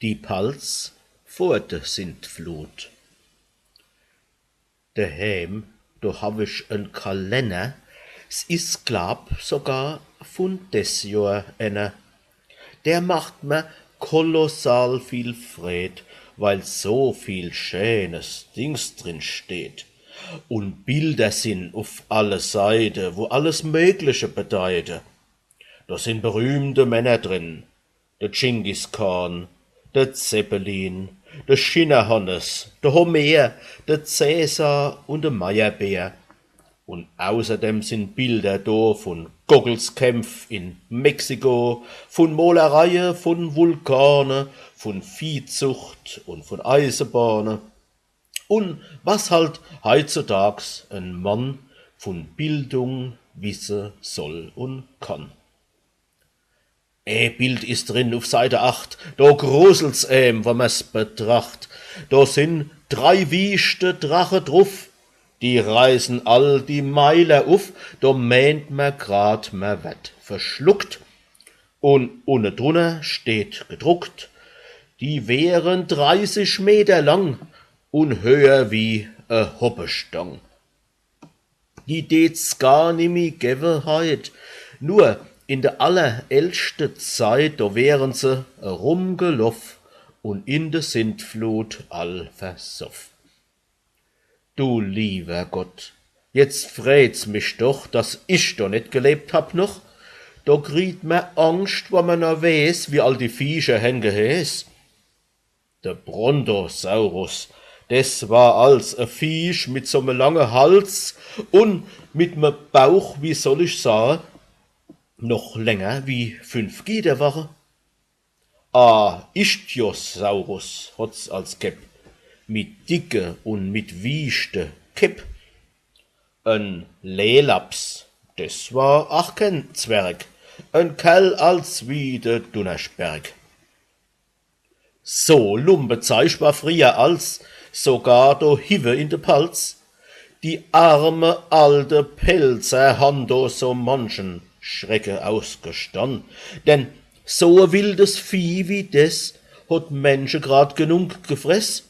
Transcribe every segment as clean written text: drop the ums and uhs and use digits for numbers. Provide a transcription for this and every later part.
Die Palz vor der Sintflut. Daheim, da hab ich en Kalender, s is glaub sogar von des Jahr einer. Der macht mir kolossal viel Fred, weil so viel schönes Dings drin steht. Und Bilder sind auf alle Seiten, wo alles Mögliche bedeute. Da sind berühmte Männer drin, der Dschingis Khan, der Zeppelin, der Schinnerhannes, der Homer, der Cäsar und der Meyerbeer. Und außerdem sind Bilder da von Goggelskämpf in Mexiko, von Malereien, von Vulkane, von Viehzucht und von Eisenbahnen. Und was halt heutzutage ein Mann von Bildung wissen soll und kann. Bild ist drin auf Seite 8, da gruselt's wenn man's betracht. Da sind 3 wiechte Drache drauf, die reißen all die Meiler auf, da meint man grad, man wird verschluckt. Und unten drunter steht gedruckt, die wären 30 Meter lang und höher wie Hoppestang. Die det's gar nimmi gäbe heut, nur in der allerälteste Zeit, da wären sie rumgeloff und in de Sintflut all versoff. Du lieber Gott, jetzt freut's mich doch, dass ich da nicht gelebt hab noch. Da kriegt man Angst, wo man noch weiß, wie all die Viecher hen gehäs. Der Brontosaurus, das war als a Viech mit so einem langen Hals und mit nem Bauch, wie soll ich sagen, noch länger wie 5 Giederwoche. Ichthyosaurus hat's als Käpp, mit dicke und mit wiechte Käpp. Ein Lelaps, das war ach kein Zwerg, ein Kerl als wie der Dunnersberg. So lumbezeich war früher als sogar do Hive in de Palz. Die arme alte Pelzer han do so manchen Schrecke ausgestanden, denn so ein wildes Vieh wie des hat Menschen grad genug gefress.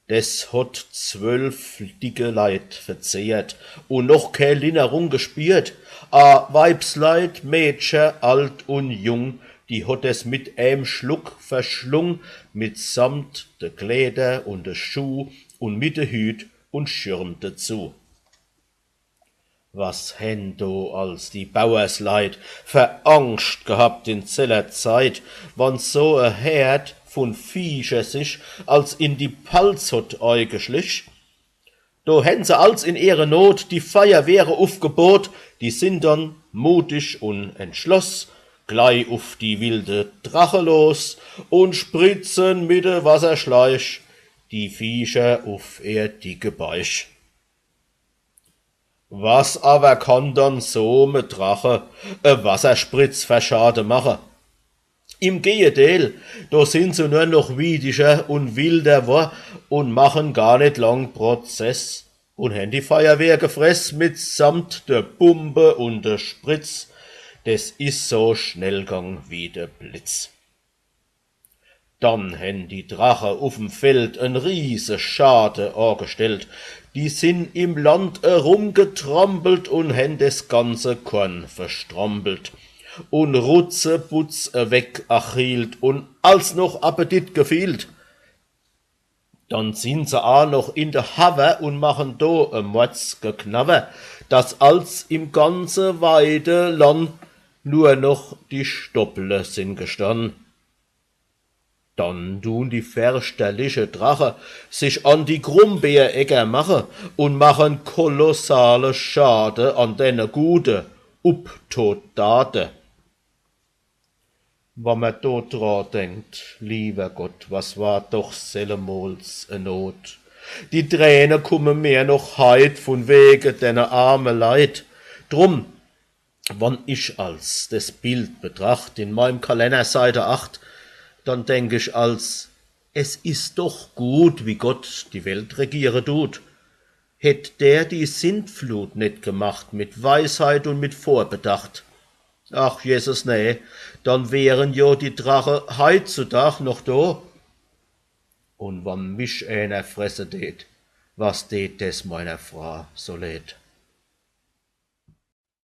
Des hat 12 dicke Leid verzehrt und noch keine Linderung gespürt. Weibsleid, Mädchen, alt und jung, die hat es mit Schluck verschlung, mitsamt de Kleider und de Schuh und mit de Hüt und Schirm dazu. Was hen do als die Bauersleid für Angst gehabt in zeller Zeit, wann so a Herd von Viecher sich als in die Palz hat eingeschlich. Do hen se als in ihre Not die Feuerwehre aufgebot, die sind dann mutig und entschloss, gleich auf die wilde Drache los und spritzen mit de Wasserschleich die Viecher auf ihr dicke Beich. Was aber kann dann so mit Drache Wasserspritz verschade machen? Im Gegenteil, da sind sie nur noch widischer und wilder war und machen gar nicht lang Prozess und haben die Feuerwehr gefress mitsamt der Pumpe und der Spritz. Das is so schnellgang wie der Blitz. Dann hen die Drache auf'm Feld en riese Schade angestellt. Die sind im Land herumgetrampelt und hen des ganze Korn verstrampelt. Und Rutzeputz weg achielt und als noch Appetit gefielt. Dann sind sie auch noch in der Haver und machen do e Mordsgeknabber, dass als im ganze weite Land nur noch die Stopple sind gestanden. Dann tun die versterliche Drache sich an die Grumbeeräcker machen und machen kolossale Schade an denen gute Uptodate. Wenn man dort dran denkt, lieber Gott, was war doch sellemols e Not. Die Tränen kommen mir noch heut von wegen deiner arme Leid. Drum, wann ich als das Bild betracht in meinem Kalender Seite 8, dann denk ich als, es ist doch gut, wie Gott die Welt regiere tut. Hätt der die Sintflut nicht gemacht mit Weisheit und mit Vorbedacht, Ach, Jesus, nee, dann wären jo die Drache heutzutage noch da. Und wann mich einer fresse tät, was tät des meiner Frau so lädt.